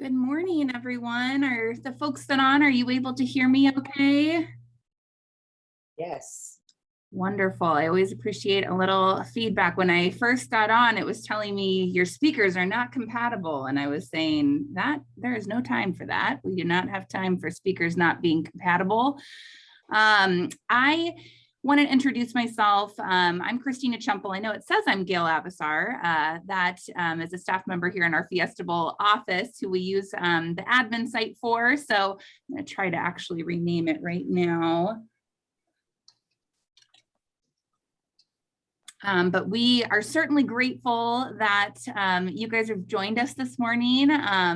Good morning, everyone. Are the folks that are you able to hear me okay? Yes. Wonderful. I always appreciate a little feedback. When I first got on, it was telling me your speakers are not compatible. And I was saying that there is no time for that. We do not have time for speakers not being compatible. I want to introduce myself. I'm Christina Chumple. I know it says I'm Gail Avasar. That is a staff member here in our Fiesta office who we use the admin site for. So I'm going to try to actually rename it right now. But we are certainly grateful that you guys have joined us this morning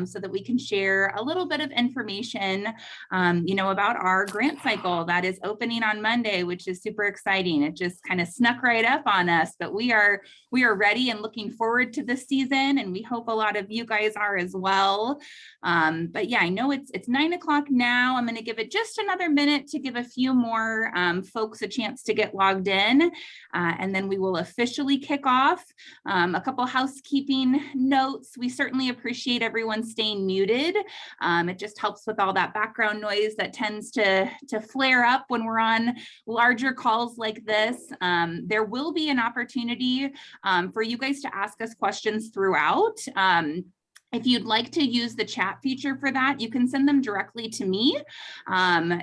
so that we can share a little bit of information, about our grant cycle that is opening on Monday, which is super exciting. It just kind of snuck right up on us, but we are ready and looking forward to this season, and we hope a lot of you guys are as well. But yeah, I know it's 9 o'clock now. I'm going to give it just another minute to give a few more folks a chance to get logged in, and then we will officially kick off. A couple housekeeping notes. We certainly appreciate everyone staying muted. It just helps with all that background noise that tends to flare up when we're on larger calls like this. There will be an opportunity for you guys to ask us questions throughout. If you'd like to use the chat feature for that, you can send them directly to me.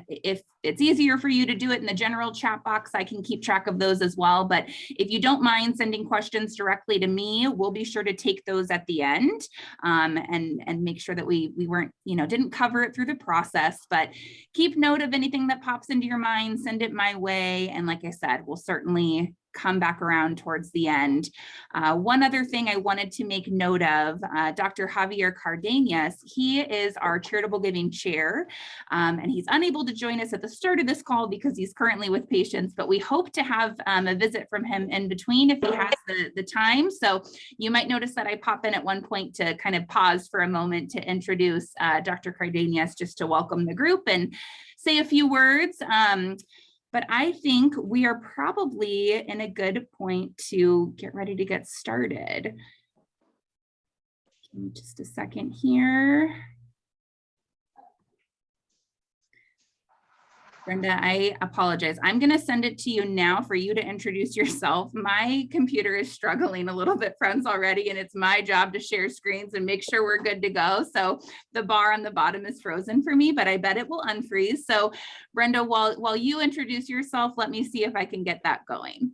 If it's easier for you to do it in the general chat box, I can keep track of those as well. But if you don't mind sending questions directly to me, we'll be sure to take those at the end and make sure that we weren't, didn't cover it through the process. But keep note of anything that pops into your mind, send it my way. And like I said, we'll certainly come back around towards the end. One other thing I wanted to make note of, Dr. Javier Cardenas, he is our charitable giving chair, and he's unable to join us at the start of this call because he's currently with patients, but we hope to have a visit from him in between if he has the time. So you might notice that I pop in at one point to kind of pause for a moment to introduce Dr. Cardenas, just to welcome the group and say a few words. But I think we are probably in a good point to get ready to get started. Give me just a second here. Brenda, I apologize. I'm going to send it to you now for you to introduce yourself. My computer is struggling a little bit, friends, already, and it's my job to share screens and make sure we're good to go. So the bar on the bottom is frozen for me, but I bet it will unfreeze. So Brenda, while you introduce yourself, let me see if I can get that going.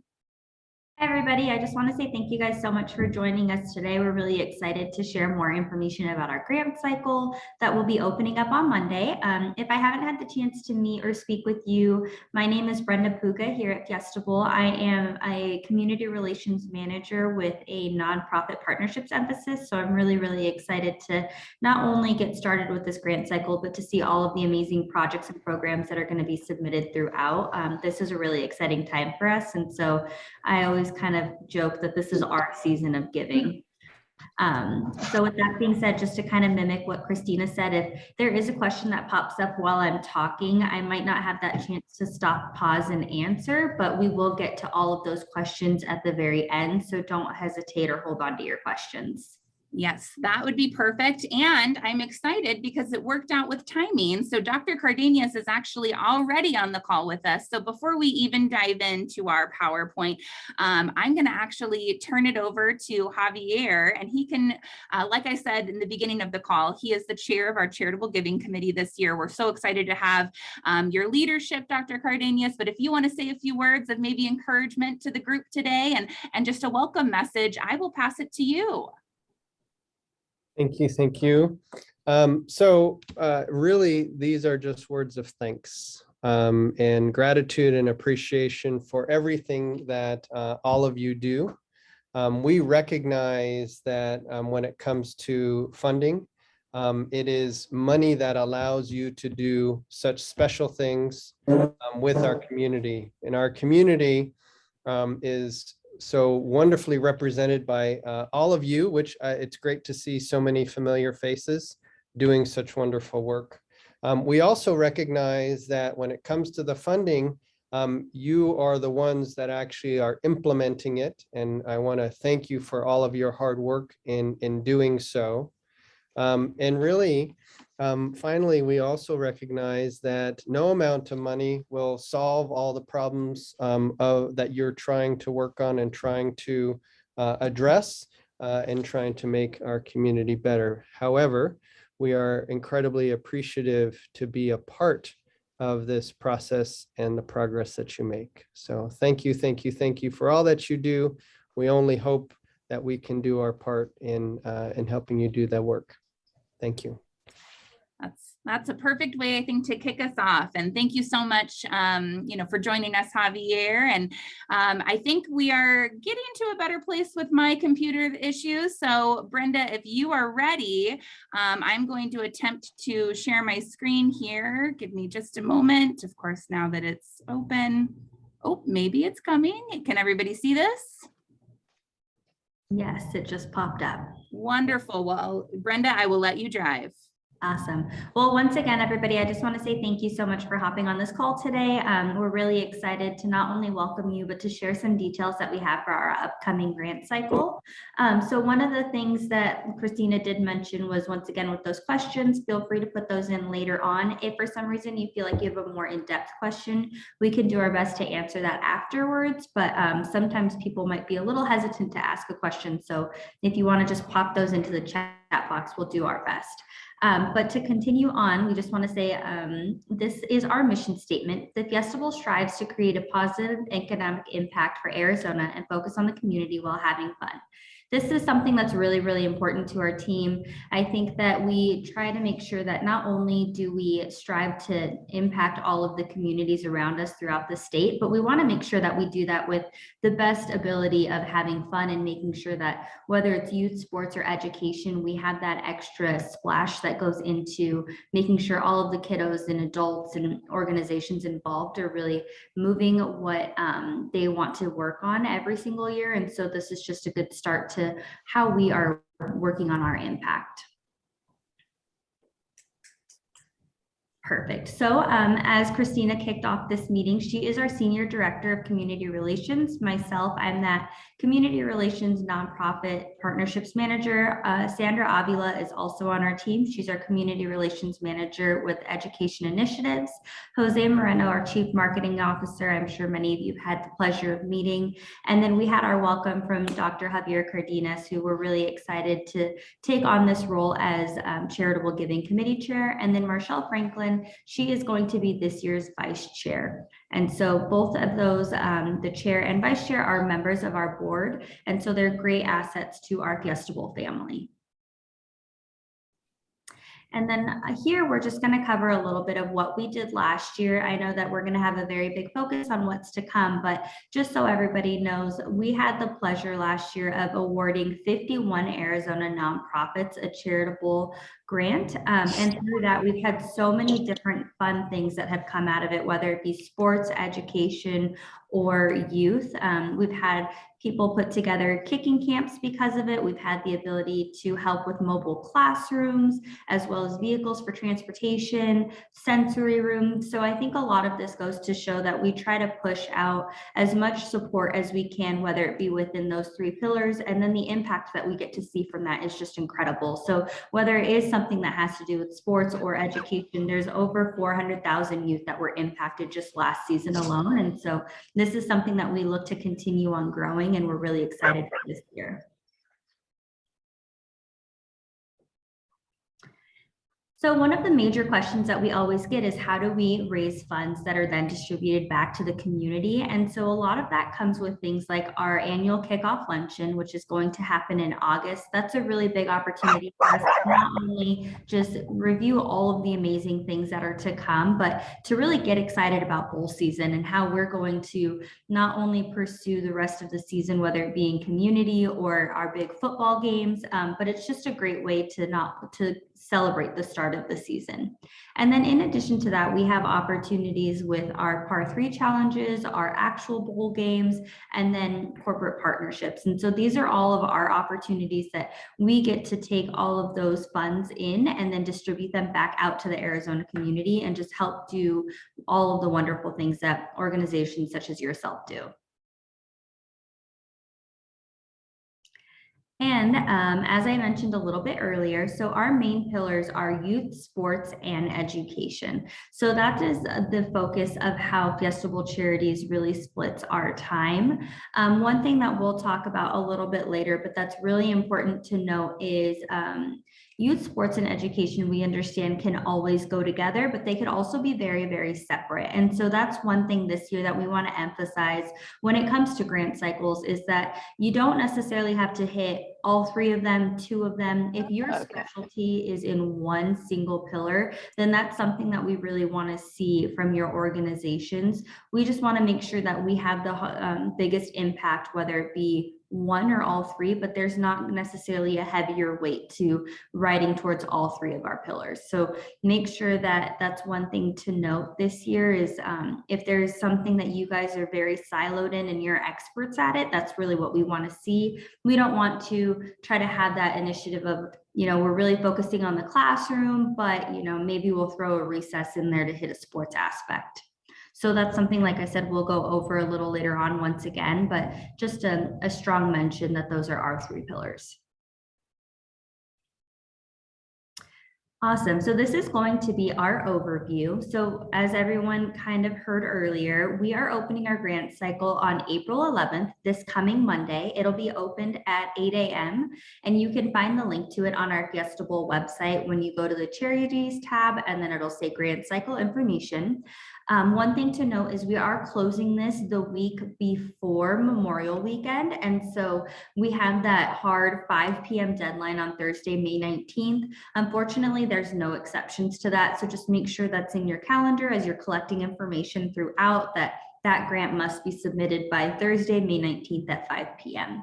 Hi, everybody. I just want to say thank you guys so much for joining us today. We're really excited to share more information about our grant cycle that will be opening up on Monday. If I haven't had the chance to meet or speak with you, my name is Brenda Puga here at Fiesta. I am a community relations manager with a nonprofit partnerships emphasis. So I'm really, really excited to not only get started with this grant cycle, but to see all of the amazing projects and programs that are going to be submitted throughout. This is a really exciting time for us. And so I always kind of joke that this is our season of giving. So with that being said, just to kind of mimic what Christina said, if there is a question that pops up while I'm talking, I might not have that chance to stop, pause, and answer, but we will get to all of those questions at the very end. So don't hesitate or hold on to your questions. Yes, that would be perfect. And I'm excited because it worked out with timing. So Dr. Cardenas is actually already on the call with us. So before we even dive into our PowerPoint, I'm going to actually turn it over to Javier, and he can, like I said in the beginning of the call, he is the chair of our charitable giving committee this year. We're so excited to have your leadership, Dr. Cardenas. But if you want to say a few words of maybe encouragement to the group today and just a welcome message, I will pass it to you. Thank you. Thank you. Really, these are just words of thanks and gratitude and appreciation for everything that all of you do. We recognize that when it comes to funding, it is money that allows you to do such special things with our community. And our community is so wonderfully represented by all of you, which it's great to see so many familiar faces doing such wonderful work. We also recognize that when it comes to the funding, you are the ones that actually are implementing it. And I want to thank you for all of your hard work in doing so. And really, finally, we also recognize that no amount of money will solve all the problems that you're trying to work on and trying to address and trying to make our community better. However, we are incredibly appreciative to be a part of this process and the progress that you make. So thank you, thank you, thank you for all that you do. We only hope that we can do our part in helping you do that work. Thank you. That's a perfect way, I think, to kick us off. And thank you so much, for joining us, Javier. And I think we are getting to a better place with my computer issues. So Brenda, if you are ready, I'm going to attempt to share my screen here. Give me just a moment. Of course, now that it's open. Oh, maybe it's coming. Can everybody see this? Yes, it just popped up. Wonderful. Well, Brenda, I will let you drive. Awesome. Well, once again, everybody, I just want to say thank you so much for hopping on this call today. We're really excited to not only welcome you, but to share some details that we have for our upcoming grant cycle. So one of the things that Christina did mention was, once again, with those questions, feel free to put those in later on. If for some reason you feel like you have a more in-depth question, we can do our best to answer that afterwards. But sometimes people might be a little hesitant to ask a question. So if you want to just pop those into the chat box, we'll do our best. But to continue on, we just want to say this is our mission statement. The festival strives to create a positive economic impact for Arizona and focus on the community while having fun. This is something that's really, really important to our team. I think that we try to make sure that not only do we strive to impact all of the communities around us throughout the state, but we want to make sure that we do that with the best ability of having fun and making sure that whether it's youth sports or education, we have that extra splash that goes into making sure all of the kiddos and adults and organizations involved are really moving what they want to work on every single year. And so this is just a good start to how we are working on our impact. Perfect. So as Christina kicked off this meeting, she is our Senior Director of Community Relations. Myself, I'm that Community Relations Nonprofit Partnerships Manager. Sandra Avila is also on our team. She's our Community Relations Manager with Education Initiatives. Jose Moreno, our Chief Marketing Officer. I'm sure many of you have had the pleasure of meeting. And then we had our welcome from Dr. Javier Cardenas, who we're really excited to take on this role as Charitable Giving Committee Chair. And then Marshall Franklin, she is going to be this year's Vice Chair. And so both of those, the Chair and Vice Chair, are members of our board. And so they're great assets to our Fiestable family. And then here, we're just going to cover a little bit of what we did last year. I know that we're going to have a very big focus on what's to come, but just so everybody knows, we had the pleasure last year of awarding 51 Arizona nonprofits a charitable grant. And through that, we've had so many different fun things that have come out of it, whether it be sports, education, or youth. We've had people put together kicking camps because of it. We've had the ability to help with mobile classrooms, as well as vehicles for transportation, sensory rooms. So I think a lot of this goes to show that we try to push out as much support as we can, whether it be within those three pillars, and then the impact that we get to see from that is just incredible. So whether it is something that has to do with sports or education, there's over 400,000 youth that were impacted just last season alone. And so this is something that we look to continue on growing, and we're really excited for this year. So one of the major questions that we always get is, how do we raise funds that are then distributed back to the community? And so a lot of that comes with things like our annual kickoff luncheon, which is going to happen in August. That's a really big opportunity for us to not only just review all of the amazing things that are to come, but to really get excited about bowl season and how we're going to not only pursue the rest of the season, whether it be in community or our big football games, but it's just a great way to celebrate the start of the season. And then in addition to that, we have opportunities with our Par 3 challenges, our actual bowl games, and then corporate partnerships. And so these are all of our opportunities that we get to take all of those funds in and then distribute them back out to the Arizona community and just help do all of the wonderful things that organizations such as yourself do. And as I mentioned a little bit earlier, so our main pillars are youth, sports, and education. So that is the focus of how Fiesta Bowl Charities really splits our time. One thing that we'll talk about a little bit later, but that's really important to note is youth, sports, and education, we understand can always go together, but they could also be very, very separate. And so that's one thing this year that we want to emphasize when it comes to grant cycles is that you don't necessarily have to hit all three of them, two of them. If your specialty is in one single pillar, then that's something that we really want to see from your organizations. We just want to make sure that we have the biggest impact, whether it be one or all three, but there's not necessarily a heavier weight to writing towards all three of our pillars. So make sure that that's one thing to note this year is if there's something that you guys are very siloed in and you're experts at it, that's really what we want to see. We don't want to try to have that initiative of, you know, we're really focusing on the classroom, but, you know, maybe we'll throw a recess in there to hit a sports aspect. So that's something, like I said, we'll go over a little later on once again, but just a strong mention that those are our three pillars. Awesome. So this is going to be our overview. So as everyone kind of heard earlier, we are opening our grant cycle on April 11th, this coming Monday. It'll be opened at 8 a.m. and you can find the link to it on our Fiesta Bowl website when you go to the Charities tab, and then it'll say grant cycle information. One thing to note is we are closing this the week before Memorial Weekend. And so we have that hard 5 p.m. deadline on Thursday, May 19th. Unfortunately, there's no exceptions to that. So just make sure that's in your calendar as you're collecting information throughout that grant must be submitted by Thursday, May 19th at 5 p.m.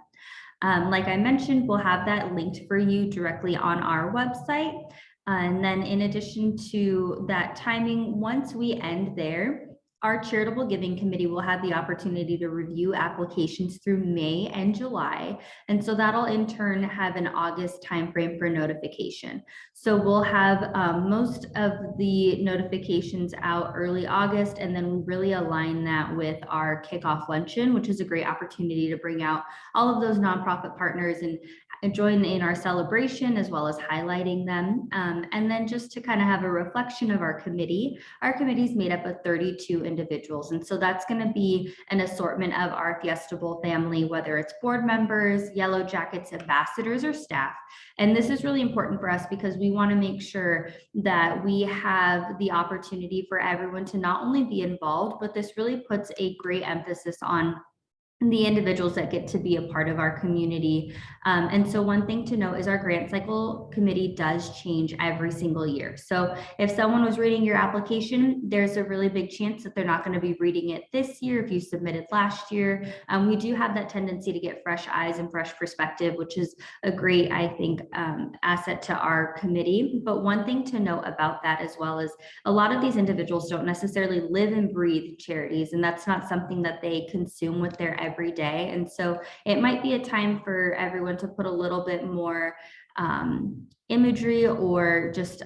Like I mentioned, we'll have that linked for you directly on our website. And then in addition to that timing, once we end there, our charitable giving committee will have the opportunity to review applications through May and July. And so that'll in turn have an August timeframe for notification. So we'll have most of the notifications out early August, and then we really align that with our kickoff luncheon, which is a great opportunity to bring out all of those nonprofit partners and join in our celebration as well as highlighting them. And then just to kind of have a reflection of our committee is made up of 32 individuals. And so that's going to be an assortment of our Fiesta Bowl family, whether it's board members, Yellow Jackets, ambassadors, or staff. And this is really important for us because we want to make sure that we have the opportunity for everyone to not only be involved, but this really puts a great emphasis on the individuals that get to be a part of our community. And so one thing to note is our grant cycle committee does change every single year. So if someone was reading your application, there's a really big chance that they're not going to be reading it this year if you submitted last year. We do have that tendency to get fresh eyes and fresh perspective, which is a great, I think, asset to our committee. But one thing to note about that as well is a lot of these individuals don't necessarily live and breathe charities, and that's not something that they consume with their every day. And so it might be a time for everyone to put a little bit more imagery or just,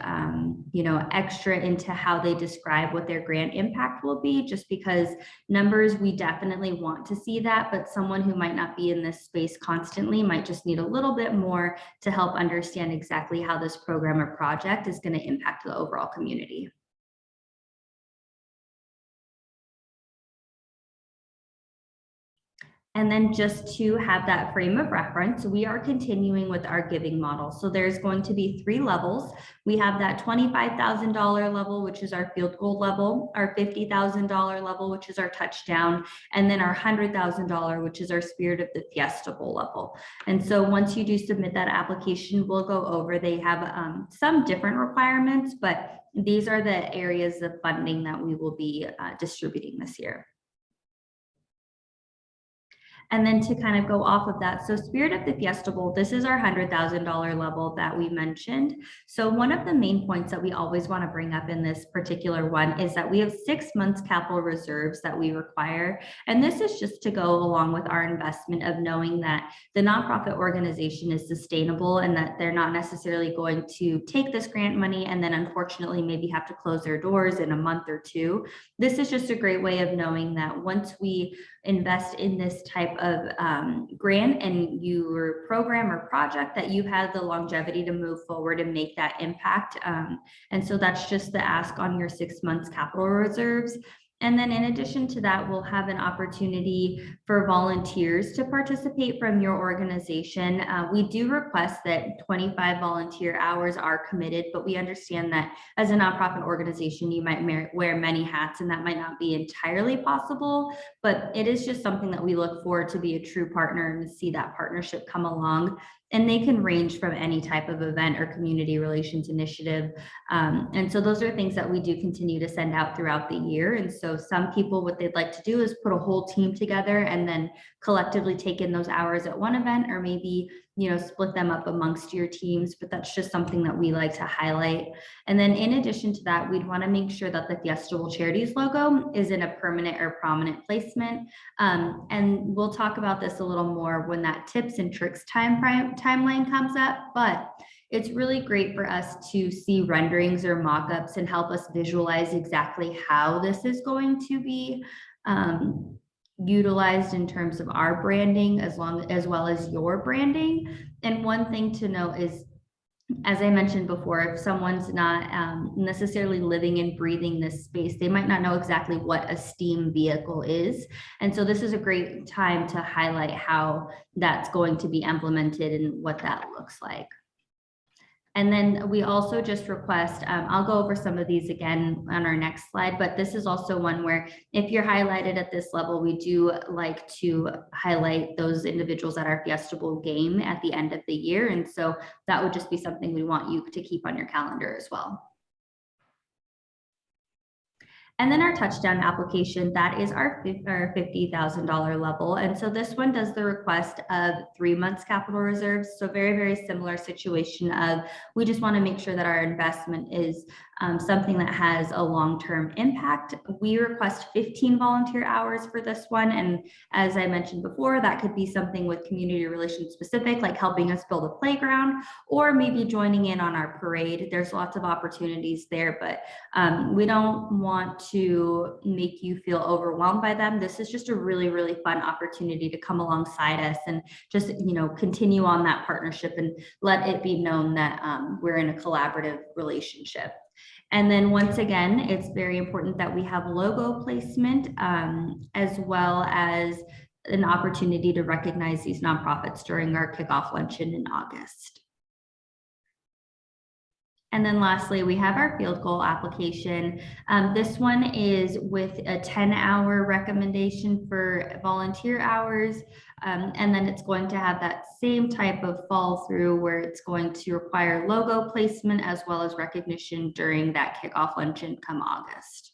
extra into how they describe what their grant impact will be, just because numbers, we definitely want to see that, but someone who might not be in this space constantly might just need a little bit more to help understand exactly how this program or project is going to impact the overall community. And then just to have that frame of reference, we are continuing with our giving model. So there's going to be 3 levels. We have that $25,000 level, which is our field goal level, our $50,000 level, which is our touchdown, and then our $100,000, which is our Spirit of the Fiesta Bowl level. And so once you do submit that application, we'll go over, they have some different requirements, but these are the areas of funding that we will be distributing this year. And then to kind of go off of that, so Spirit of the Fiesta Bowl, this is our $100,000 level that we mentioned. So one of the main points that we always want to bring up in this particular one is that we have 6 months capital reserves that we require. And this is just to go along with our investment of knowing that the nonprofit organization is sustainable and that they're not necessarily going to take this grant money and then unfortunately maybe have to close their doors in a month or two. This is just a great way of knowing that once we invest in this type of grant in your program or project, that you've had the longevity to move forward and make that impact. And so that's just the ask on your 6 months capital reserves. And then in addition to that, we'll have an opportunity for volunteers to participate from your organization. We do request that 25 volunteer hours are committed, but we understand that as a nonprofit organization, you might wear many hats, and that might not be entirely possible, but it is just something that we look for to be a true partner and see that partnership come along. And they can range from any type of event or community relations initiative. And so those are things that we do continue to send out throughout the year. And so some people, what they'd like to do is put a whole team together and then collectively take in those hours at one event, or maybe, you know, split them up amongst your teams, but that's just something that we like to highlight. And then in addition to that, we'd want to make sure that the Fiesta Charities logo is in a permanent or prominent placement. And we'll talk about this a little more when that tips and tricks timeline comes up, but it's really great for us to see renderings or mock-ups and help us visualize exactly how this is going to be utilized in terms of our branding, as well as your branding. And one thing to note is, as I mentioned before, if someone's not necessarily living and breathing this space, they might not know exactly what a STEAM vehicle is. And so this is a great time to highlight how that's going to be implemented and what that looks like. And then we also just request, I'll go over some of these again on our next slide, but this is also one where if you're highlighted at this level, we do like to highlight those individuals at our Fiesta Bowl game at the end of the year. And so that would just be something we want you to keep on your calendar as well. And then our touchdown application, that is our $50,000 level. And so this one does the request of 3 months capital reserves. So very, very similar situation of, we just want to make sure that our investment is something that has a long-term impact. We request 15 volunteer hours for this one. And as I mentioned before, that could be something with community relations specific, like helping us build a playground, or maybe joining in on our parade. There's lots of opportunities there, but we don't want to make you feel overwhelmed by them. This is just a really, really fun opportunity to come alongside us and just, you know, continue on that partnership and let it be known that we're in a collaborative relationship. And then once again, it's very important that we have logo placement as well as an opportunity to recognize these nonprofits during our kickoff luncheon in August. And then lastly, we have our field goal application. This one is with a 10-hour recommendation for volunteer hours. And then it's going to have that same type of fall through where it's going to require logo placement as well as recognition during that kickoff luncheon come August.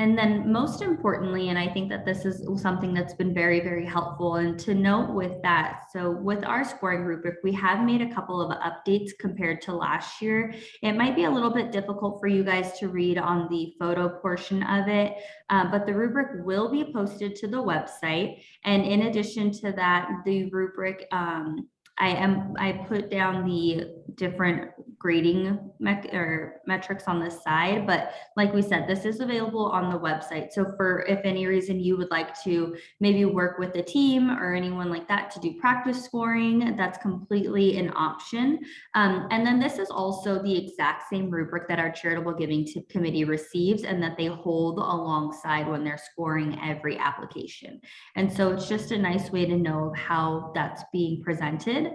And then most importantly, and I think that this is something that's been very, very helpful, and to note with that, so with our scoring rubric, we have made a couple of updates compared to last year. It might be a little bit difficult for you guys to read on the photo portion of it, but the rubric will be posted to the website. And in addition to that, the rubric, I put down the different grading metrics on the side, but like we said, this is available on the website. So for if any reason you would like to maybe work with a team or anyone like that to do practice scoring, that's completely an option. And then this is also the exact same rubric that our charitable giving committee receives and that they hold alongside when they're scoring every application. And so it's just a nice way to know how that's being presented.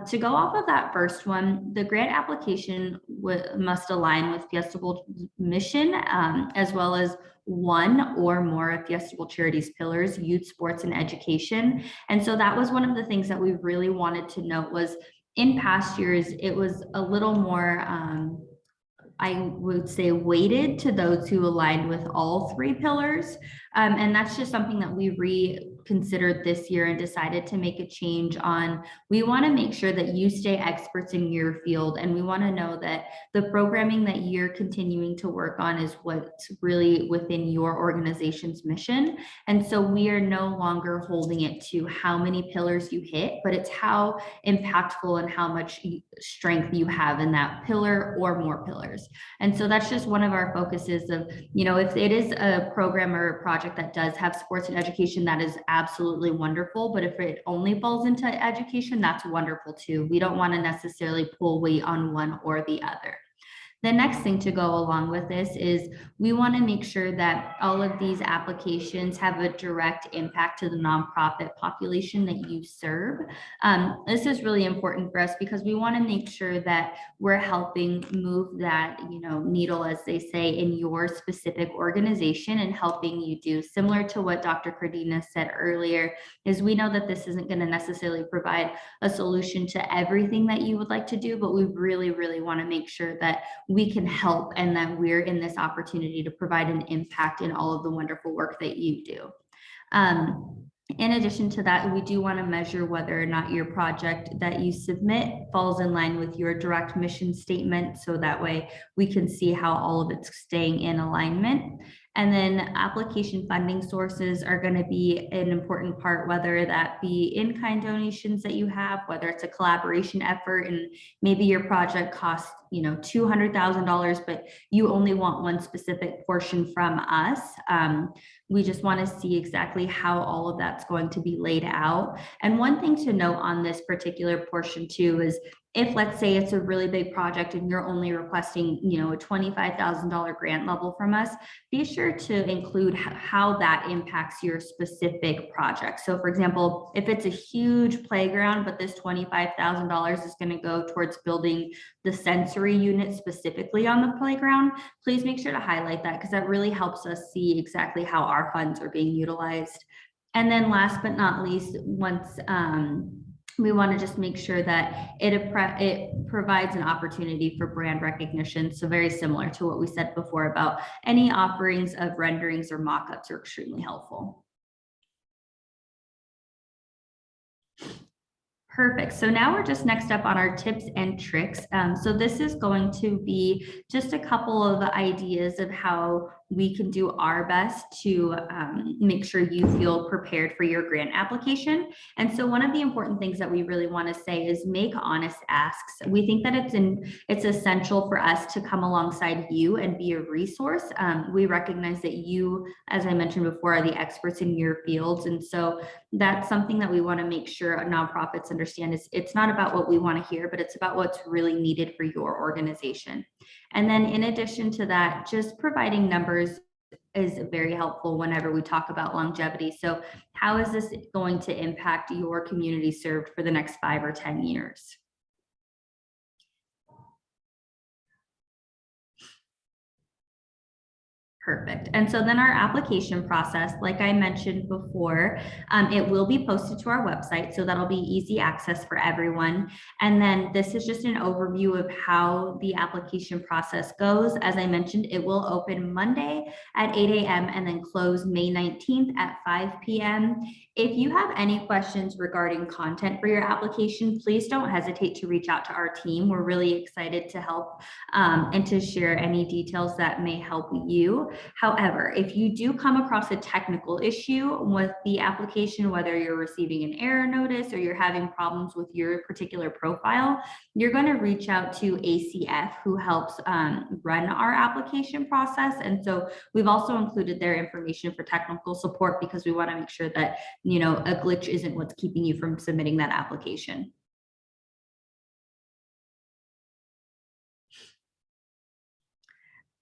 To go off of that first one, the grant application must align with Fiesta Bowl mission, as well as one or more of Fiesta Bowl Charities pillars, youth, sports, and education. And so that was one of the things that we really wanted to note was in past years, it was a little more, I would say, weighted to those who aligned with all three pillars. And that's just something that we considered this year and decided to make a change on, we want to make sure that you stay experts in your field, and we want to know that the programming that you're continuing to work on is what's really within your organization's mission. And so we are no longer holding it to how many pillars you hit, but it's how impactful and how much strength you have in that pillar or more pillars. And so that's just one of our focuses of, you know, if it is a program or a project that does have sports and education, that is absolutely wonderful. But if it only falls into education, that's wonderful too. We don't want to necessarily pull weight on one or the other. The next thing to go along with this is we want to make sure that all of these applications have a direct impact to the nonprofit population that you serve. This is really important for us because we want to make sure that we're helping move that, you know, needle, as they say, in your specific organization, and helping you do similar to what Dr. Cardenas said earlier, is we know that this isn't going to necessarily provide a solution to everything that you would like to do, but we really, really want to make sure that we can help and that we're in this opportunity to provide an impact in all of the wonderful work that you do. In addition to that, we do want to measure whether or not your project that you submit falls in line with your direct mission statement, so that way we can see how all of it's staying in alignment. And then application funding sources are going to be an important part, whether that be in-kind donations that you have, whether it's a collaboration effort and maybe your project costs, you know, $200,000, but you only want one specific portion from us. We just want to see exactly how all of that's going to be laid out. And one thing to note on this particular portion too is, if let's say it's a really big project and you're only requesting, you know, a $25,000 grant level from us, be sure to include how that impacts your specific project. So for example, if it's a huge playground, but this $25,000 is going to go towards building the sensory unit specifically on the playground, please make sure to highlight that, because that really helps us see exactly how our funds are being utilized. And then last but not least, once we want to just make sure that it provides an opportunity for brand recognition. So very similar to what we said before about any offerings of renderings or mock-ups are extremely helpful. Perfect. So now we're just next up on our tips and tricks. So this is going to be just a couple of ideas of how we can do our best to make sure you feel prepared for your grant application. And so one of the important things that we really want to say is make honest asks. We think that it's essential for us to come alongside you and be a resource. We recognize that you, as I mentioned before, are the experts in your fields. And so that's something that we want to make sure nonprofits understand is it's not about what we want to hear, but it's about what's really needed for your organization. And then in addition to that, just providing numbers is very helpful whenever we talk about longevity. So how is this going to impact your community served for the next 5 or 10 years? Perfect. And so then our application process, like I mentioned before, it will be posted to our website, so that'll be easy access for everyone. And then this is just an overview of how the application process goes. As I mentioned, it will open Monday at 8 a.m. and then close May 19th at 5 p.m. If you have any questions regarding content for your application, please don't hesitate to reach out to our team. We're really excited to help and to share any details that may help you. However, if you do come across a technical issue with the application, whether you're receiving an error notice or you're having problems with your particular profile, you're going to reach out to ACF, who helps run our application process. And so we've also included their information for technical support, because we want to make sure that, you know, a glitch isn't what's keeping you from submitting that application.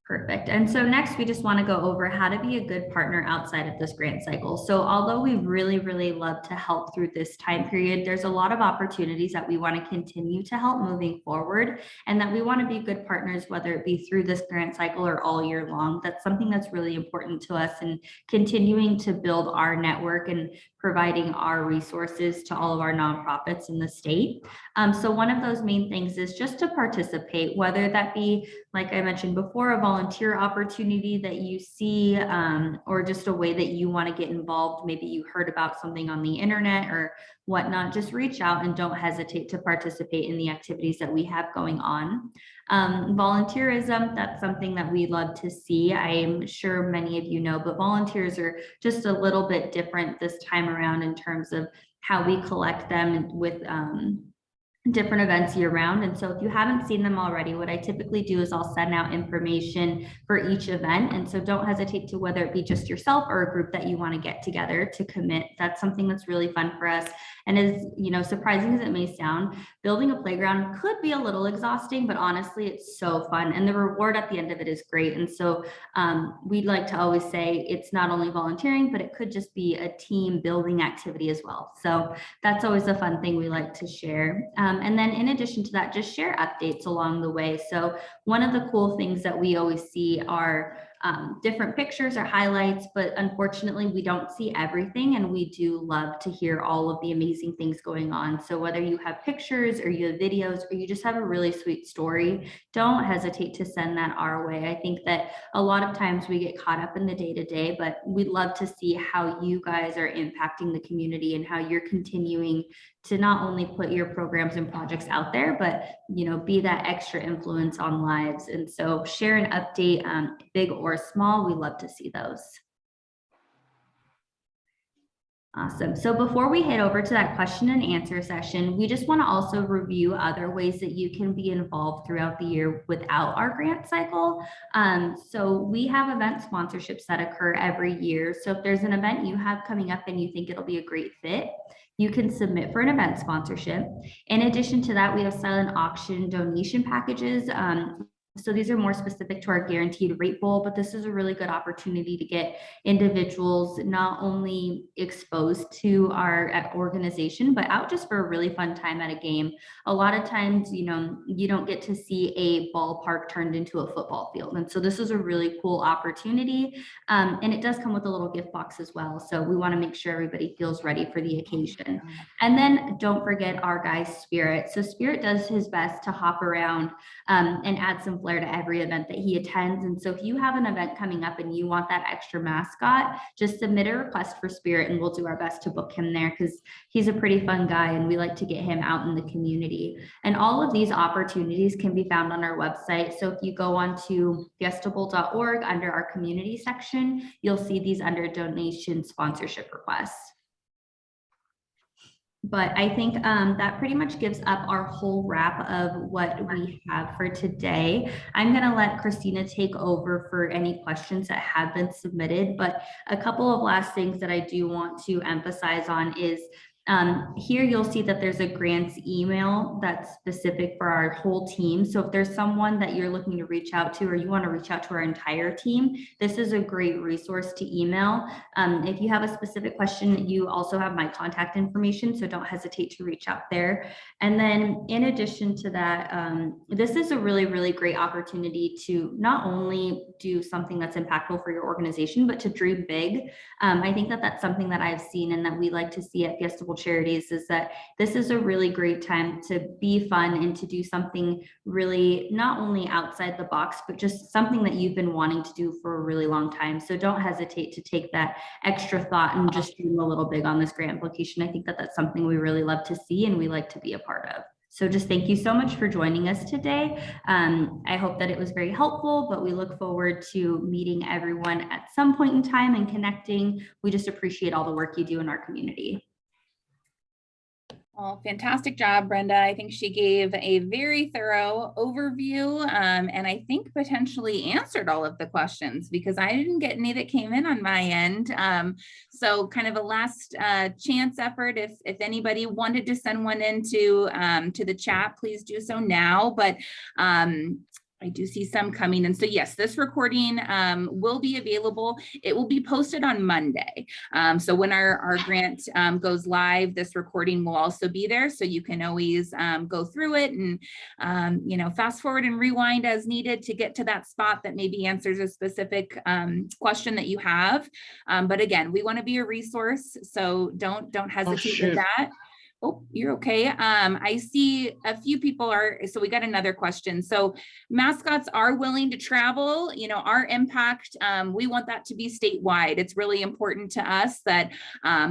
Perfect. And so next, we just want to go over how to be a good partner outside of this grant cycle. So although we really, really love to help through this time period, there's a lot of opportunities that we want to continue to help moving forward, and that we want to be good partners, whether it be through this grant cycle or all year long. That's something that's really important to us, and continuing to build our network and providing our resources to all of our nonprofits in the state. So one of those main things is just to participate, whether that be like I mentioned before, a volunteer opportunity that you see, or just a way that you want to get involved. Maybe you heard about something on the internet or whatnot, just reach out and don't hesitate to participate in the activities that we have going on. Volunteerism, that's something that we love to see. I'm sure many of you know, but volunteers are just a little bit different this time around in terms of how we collect them with different events year round. And so if you haven't seen them already, what I typically do is I'll send out information for each event. And so don't hesitate to, whether it be just yourself or a group that you want to get together to commit. That's something that's really fun for us. And as you know, surprising as it may sound, building a playground could be a little exhausting, but honestly, it's so fun. And the reward at the end of it is great. And so we'd like to always say it's not only volunteering, but it could just be a team building activity as well. So that's always a fun thing we like to share. And then in addition to that, just share updates along the way. So one of the cool things that we always see are different pictures or highlights, but unfortunately we don't see everything, and we do love to hear all of the amazing things going on. So whether you have pictures or you have videos or you just have a really sweet story, don't hesitate to send that our way. I think that a lot of times we get caught up in the day-to-day, but we'd love to see how you guys are impacting the community and how you're continuing to not only put your programs and projects out there, but be that extra influence on lives. And so share an update, big or small, we love to see those. Awesome. So before we head over to that question and answer session, we just want to also review other ways that you can be involved throughout the year without our grant cycle. So we have event sponsorships that occur every year. So if there's an event you have coming up and you think it'll be a great fit, you can submit for an event sponsorship. In addition to that, we have silent auction donation packages. So these are more specific to our guaranteed rate bowl, but this is a really good opportunity to get individuals not only exposed to our organization, but out just for a really fun time at a game. A lot of times, you don't get to see a ballpark turned into a football field. And so this is a really cool opportunity. And it does come with a little gift box as well. So we want to make sure everybody feels ready for the occasion. And then don't forget our guy, Spirit. So Spirit does his best to hop around and add some flair to every event that he attends. And so if you have an event coming up and you want that extra mascot, just submit a request for Spirit and we'll do our best to book him there, because he's a pretty fun guy and we like to get him out in the community. And all of these opportunities can be found on our website. So if you go on to fiestabowl.org under our community section, you'll see these under donation sponsorship requests. But I think that pretty much gives up our whole wrap of what we have for today. I'm going to let Christina take over for any questions that have been submitted. But a couple of last things that I do want to emphasize on is here you'll see that there's a grants email that's specific for our whole team. So if there's someone that you're looking to reach out to, or you want to reach out to our entire team, this is a great resource to email. If you have a specific question, you also have my contact information, so don't hesitate to reach out there. And then in addition to that, this is a really, really great opportunity to not only do something that's impactful for your organization, but to dream big. I think that that's something that I've seen and that we like to see at Fiesta Bowl Charities, is that this is a really great time to be fun and to do something really not only outside the box, but just something that you've been wanting to do for a really long time. So don't hesitate to take that extra thought and just dream a little big on this grant application. I think that that's something we really love to see and we like to be a part of. So just thank you so much for joining us today. I hope that it was very helpful, but we look forward to meeting everyone at some point in time and connecting. We just appreciate all the work you do in our community. Well, fantastic job, Brenda. I think she gave a very thorough overview and I think potentially answered all of the questions, because I didn't get any that came in on my end. So kind of a last chance effort. If anybody wanted to send one into to the chat, please do so now. But I do see some coming. And so yes, this recording will be available. It will be posted on Monday. So when our grant goes live, this recording will also be there. So you can always go through it and, fast forward and rewind as needed to get to that spot that maybe answers a specific question that you have. But again, we want to be a resource. So don't hesitate with that. Oh, you're okay. I see a few people so we got another question. So mascots are willing to travel, our impact, we want that to be statewide. It's really important to us that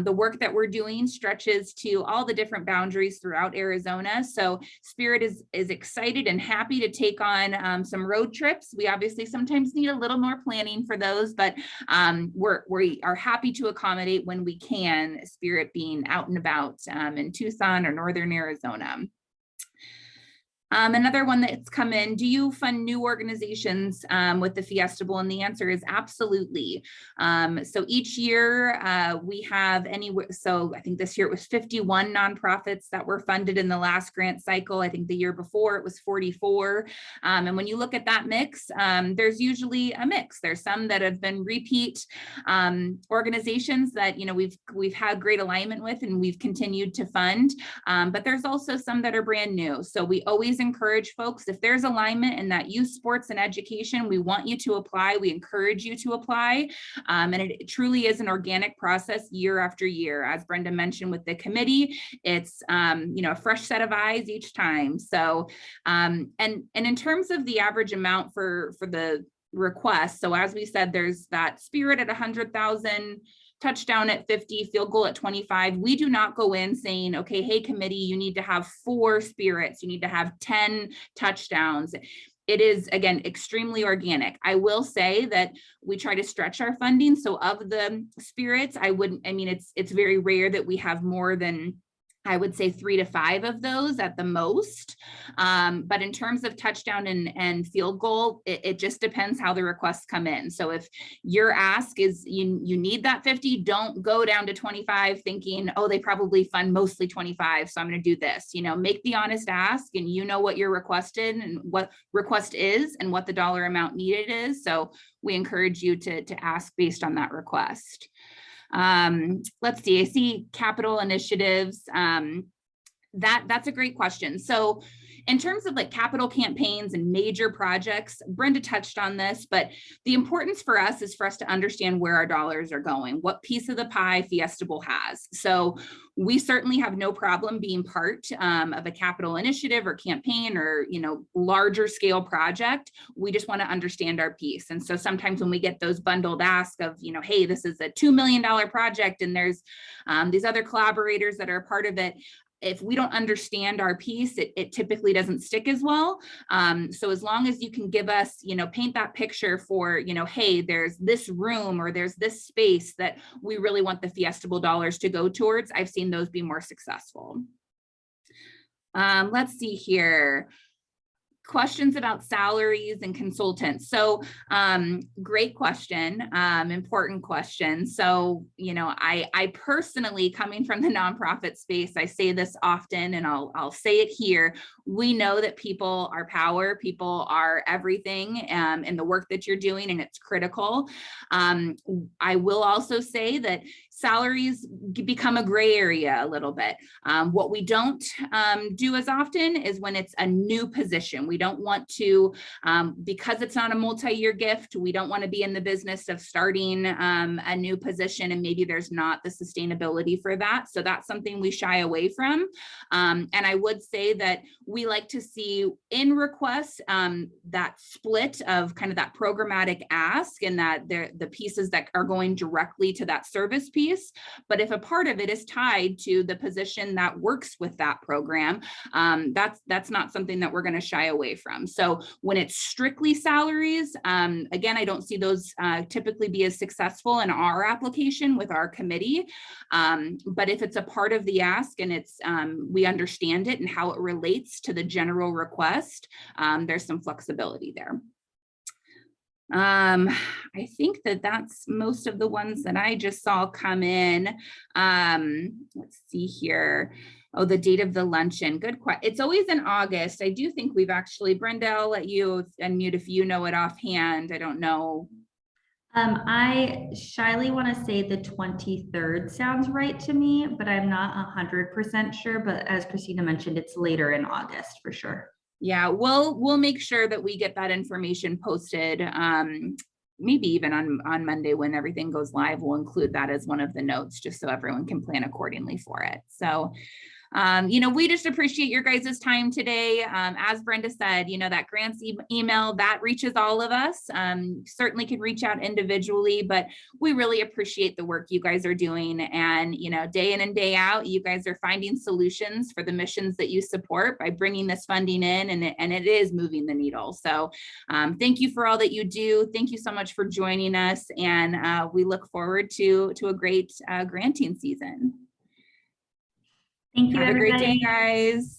the work that we're doing stretches to all the different boundaries throughout Arizona. So Spirit is excited and happy to take on some road trips. We obviously sometimes need a little more planning for those, but we are happy to accommodate when we can, Spirit being out and about in Tucson or Northern Arizona. Another one that's come in, do you fund new organizations with the Fiesta Bowl? And the answer is absolutely. So each year we have anywhere, so I think this year it was 51 nonprofits that were funded in the last grant cycle. I think the year before it was 44. And when you look at that mix, there's usually a mix. There's some that have been repeat organizations that, we've had great alignment with and we've continued to fund. But there's also some that are brand new. So we always encourage folks, if there's alignment in that youth, sports, and education, we want you to apply. We encourage you to apply. And it truly is an organic process year after year. As Brenda mentioned with the committee, it's a fresh set of eyes each time. So and in terms of the average amount for the request, so as we said, there's that Spirit at 100,000, touchdown at 50, field goal at 25. We do not go in saying, okay, hey, committee, you need to have 4 Spirits, you need to have 10 touchdowns. It is, again, extremely organic. I will say that we try to stretch our funding. So of the Spirits, it's very rare that we have more than, I would say 3 to 5 of those at the most. But in terms of touchdown and field goal, it just depends how the requests come in. So if your ask is you need that 50, don't go down to 25 thinking, oh, they probably fund mostly 25, so I'm going to do this. Make the honest ask, and what your requested and what request is and what the dollar amount needed is. So we encourage you to ask based on that request. Let's see, I see capital initiatives. That's a great question. So in terms of like capital campaigns and major projects, Brenda touched on this, but the importance for us is for us to understand where our dollars are going, what piece of the pie Fiesta Bowl has. So we certainly have no problem being part of a capital initiative or campaign or, larger scale project. We just want to understand our piece. And so sometimes when we get those bundled asks of, hey, this is a $2 million project and there's these other collaborators that are a part of it, if we don't understand our piece, it typically doesn't stick as well. So as long as you can give us, paint that picture for, hey, there's this room or there's this space that we really want the Fiesta Bowl dollars to go towards, I've seen those be more successful. Let's see here. Questions about salaries and consultants. So great question, important question. So, I personally, coming from the nonprofit space, I say this often and I'll say it here. We know that people are power, people are everything in the work that you're doing, and it's critical. I will also say that salaries become a gray area a little bit. What we don't do as often is when it's a new position. We don't want to, because it's not a multi-year gift, we don't want to be in the business of starting a new position and maybe there's not the sustainability for that. So that's something we shy away from. And I would say that we like to see in requests that split of kind of that programmatic ask and that the pieces that are going directly to that service piece. But if a part of it is tied to the position that works with that program, that's not something that we're going to shy away from. So when it's strictly salaries, again, I don't see those typically be as successful in our application with our committee. But if it's a part of the ask and it's we understand it and how it relates to the general request, there's some flexibility there. I think that's most of the ones that I just saw come in. Let's see here. Oh, the date of the luncheon. Good question. It's always in August. I do think we've actually, Brenda, I'll let you unmute if you know it offhand. I don't know. I shyly want to say the 23rd sounds right to me, but I'm not 100% sure. But as Christina mentioned, it's later in August for sure. Yeah, we'll make sure that we get that information posted. Maybe even on Monday when everything goes live, we'll include that as one of the notes just so everyone can plan accordingly for it. So We just appreciate your guys' time today. As Brenda said, that grants email that reaches all of us. Certainly can reach out individually, but we really appreciate the work you guys are doing. And, day in and day out, you guys are finding solutions for the missions that you support by bringing this funding in, and it is moving the needle. So thank you for all that you do. Thank you so much for joining us. And we look forward to a great granting season. Thank you, Have a great everybody. day, guys.